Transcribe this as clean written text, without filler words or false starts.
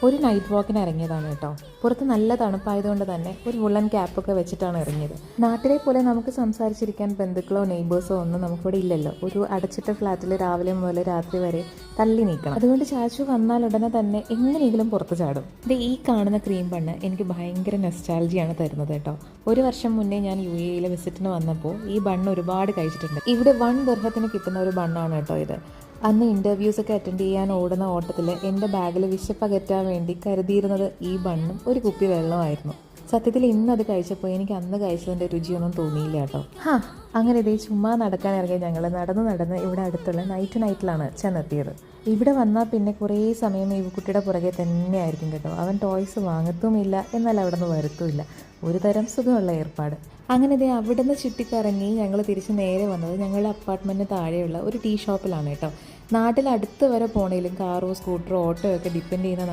ഒരു നൈറ്റ് വാക്കിന് ഇറങ്ങിയതാണ് കേട്ടോ. പുറത്ത് നല്ല തണുപ്പായതുകൊണ്ട് തന്നെ ഒരു വുളൻ ക്യാപ്പൊക്കെ വെച്ചിട്ടാണ് ഇറങ്ങിയത്. നാട്ടിലെ പോലെ നമുക്ക് സംസാരിച്ചിരിക്കാൻ ബന്ധുക്കളോ നെയ്ബേഴ്സോ ഒന്നും നമുക്കിവിടെ ഇല്ലല്ലോ. ഒരു അടച്ചിട്ട ഫ്ലാറ്റിൽ രാവിലെ മുതൽ രാത്രി വരെ തള്ളി നീക്കണം. അതുകൊണ്ട് ചാച്ചു വന്നാൽ ഉടനെ തന്നെ എങ്ങനെയെങ്കിലും പുറത്ത് ചാടും. ഇത് ഈ കാണുന്ന ക്രീം ബണ്ണ് എനിക്ക് ഭയങ്കര നെസ്റ്റാൾജിയാണ് തരുന്നത് കേട്ടോ. ഒരു വർഷം മുന്നേ ഞാൻ UAE വിസിറ്റിന് വന്നപ്പോൾ ഈ ബണ്ണ് ഒരുപാട് കഴിച്ചിട്ടുണ്ട്. ഇവിടെ 1 ദിർഹത്തിന് കിട്ടുന്ന ഒരു ബണ്ണാണ് കേട്ടോ ഇത്. അന്ന് ഇൻ്റർവ്യൂസൊക്കെ അറ്റൻഡ് ചെയ്യാൻ ഓടുന്ന ഓട്ടത്തിൽ എൻ്റെ ബാഗിൽ വിശപ്പകറ്റാൻ വേണ്ടി കരുതിയിരുന്നത് ഈ ബണ്ണും ഒരു കുപ്പി വെള്ളമായിരുന്നു. സത്യത്തിൽ ഇന്നത് കഴിച്ചപ്പോൾ എനിക്ക് അന്ന് കഴിച്ചതിൻ്റെ രുചിയൊന്നും തോന്നിയില്ല കേട്ടോ. അങ്ങനെ ഇതേ ചുമ്മാ നടക്കാൻ ഇറങ്ങി ഞങ്ങൾ നടന്ന് ഇവിടെ അടുത്തുള്ള നൈറ്റിലാണ് ചെന്നെത്തിയത്. ഇവിടെ വന്നാൽ പിന്നെ കുറേ സമയം ഈ കുട്ടിയുടെ പുറകെ തന്നെ ആയിരിക്കും കേട്ടോ. അവൻ ടോയ്സ് വാങ്ങത്തുമില്ല, എന്നാൽ അവിടെ നിന്ന് വരുത്തുമില്ല. ഒരു തരം സുഖമുള്ള ഏർപ്പാട്. അങ്ങനെ ഇതേ അവിടെ നിന്ന് ചുറ്റിക്കറങ്ങി ഞങ്ങൾ തിരിച്ച് നേരെ വന്നത് ഞങ്ങളുടെ അപ്പാർട്ട്മെൻറ്റിന് താഴെയുള്ള ഒരു ടീ ഷോപ്പിലാണ് കേട്ടോ. നാട്ടിൽ അടുത്ത് വരെ പോണേലും കാറോ സ്കൂട്ടറോ ഓട്ടോ ഒക്കെ ഡിപ്പെൻഡ് ചെയ്യുന്ന